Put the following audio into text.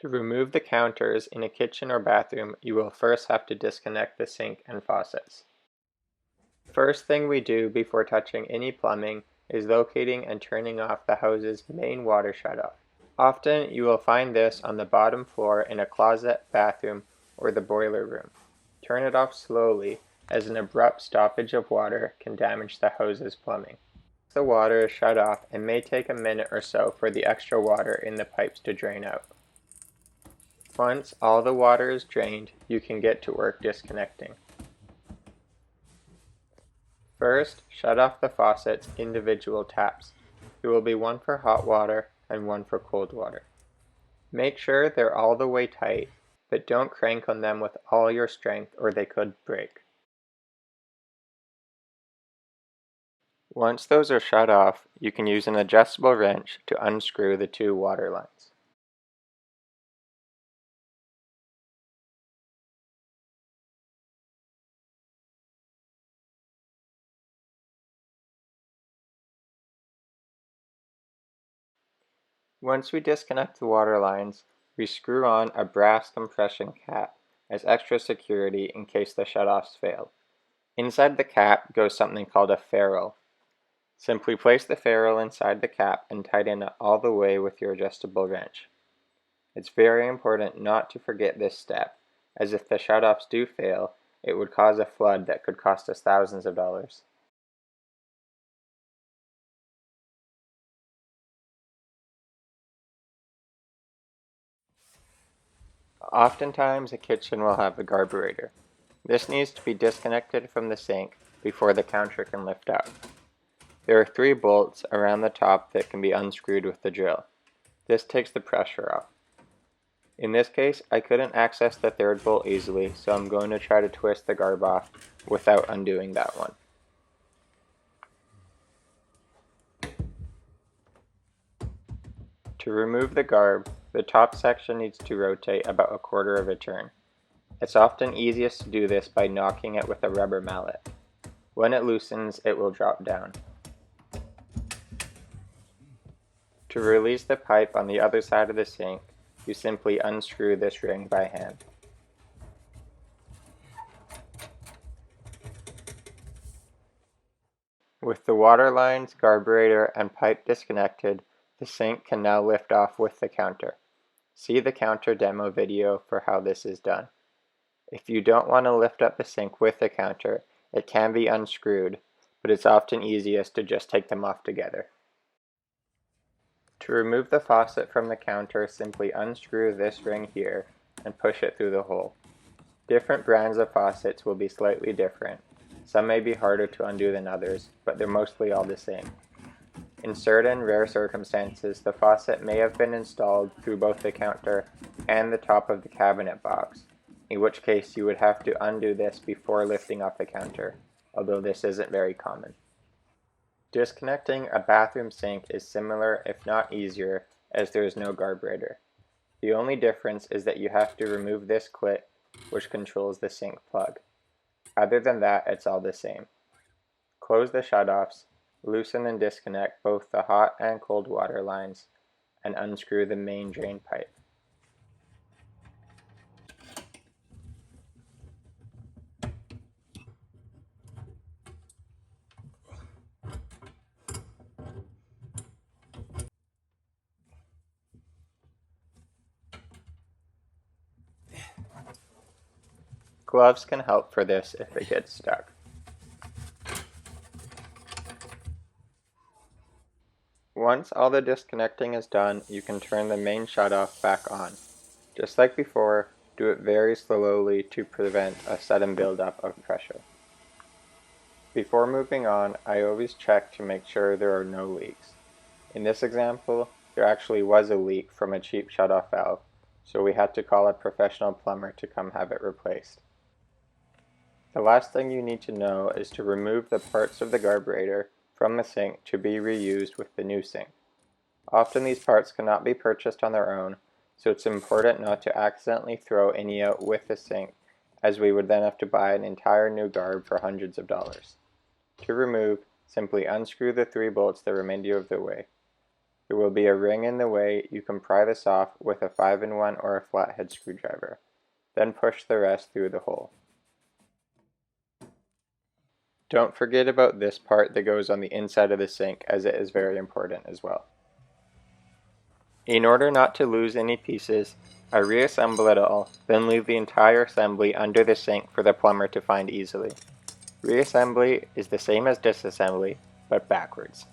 To remove the counters in a kitchen or bathroom, you will first have to disconnect the sink and faucets. First thing we do before touching any plumbing is locating and turning off the house's main water shutoff. Often you will find this on the bottom floor in a closet, bathroom, or the boiler room. Turn it off slowly, as an abrupt stoppage of water can damage the house's plumbing. The water is shut off and may take a minute or so for the extra water in the pipes to drain out. Once all the water is drained, you can get to work disconnecting. First, shut off the faucet's individual taps. There will be one for hot water and one for cold water. Make sure they're all the way tight, but don't crank on them with all your strength or they could break. Once those are shut off, you can use an adjustable wrench to unscrew the two water lines. Once we disconnect the water lines, we screw on a brass compression cap as extra security in case the shutoffs fail. Inside the cap goes something called a ferrule. Simply place the ferrule inside the cap and tighten it all the way with your adjustable wrench. It's very important not to forget this step, as if the shutoffs do fail, it would cause a flood that could cost us thousands of dollars. Oftentimes a kitchen will have a carburetor. This needs to be disconnected from the sink before the counter can lift out. There are 3 bolts around the top that can be unscrewed with the drill. This takes the pressure off. In this case, I couldn't access the 3rd bolt easily, so I'm going to try to twist the garb off without undoing that one. To remove the garb, the top section needs to rotate about a quarter of a turn. It's often easiest to do this by knocking it with a rubber mallet. When it loosens, it will drop down. To release the pipe on the other side of the sink, you simply unscrew this ring by hand. With the water lines, carburetor, and pipe disconnected, the sink can now lift off with the counter. See the counter demo video for how this is done. If you don't want to lift up the sink with the counter, it can be unscrewed, but it's often easiest to just take them off together. To remove the faucet from the counter, simply unscrew this ring here and push it through the hole. Different brands of faucets will be slightly different. Some may be harder to undo than others, but they're mostly all the same. In certain rare circumstances, the faucet may have been installed through both the counter and the top of the cabinet box, in which case you would have to undo this before lifting off the counter, although this isn't very common. Disconnecting a bathroom sink is similar, if not easier, as there is no carburetor. The only difference is that you have to remove this clip, which controls the sink plug. Other than that, it's all the same. Close the shutoffs, loosen and disconnect both the hot and cold water lines, and unscrew the main drain pipe. Gloves can help for this if it gets stuck. Once all the disconnecting is done, you can turn the main shutoff back on. Just like before, do it very slowly to prevent a sudden buildup of pressure. Before moving on, I always check to make sure there are no leaks. In this example, there actually was a leak from a cheap shutoff valve, so we had to call a professional plumber to come have it replaced. The last thing you need to know is to remove the parts of the carburetor from the sink to be reused with the new sink. Often these parts cannot be purchased on their own, so it's important not to accidentally throw any out with the sink, as we would then have to buy an entire new garb for hundreds of dollars. To remove, simply unscrew the 3 bolts the remainder of the way. There will be a ring in the way. You can pry this off with a 5-in-1 or a flathead screwdriver. Then push the rest through the hole. Don't forget about this part that goes on the inside of the sink, as it is very important as well. In order not to lose any pieces, I reassemble it all, then leave the entire assembly under the sink for the plumber to find easily. Reassembly is the same as disassembly, but backwards.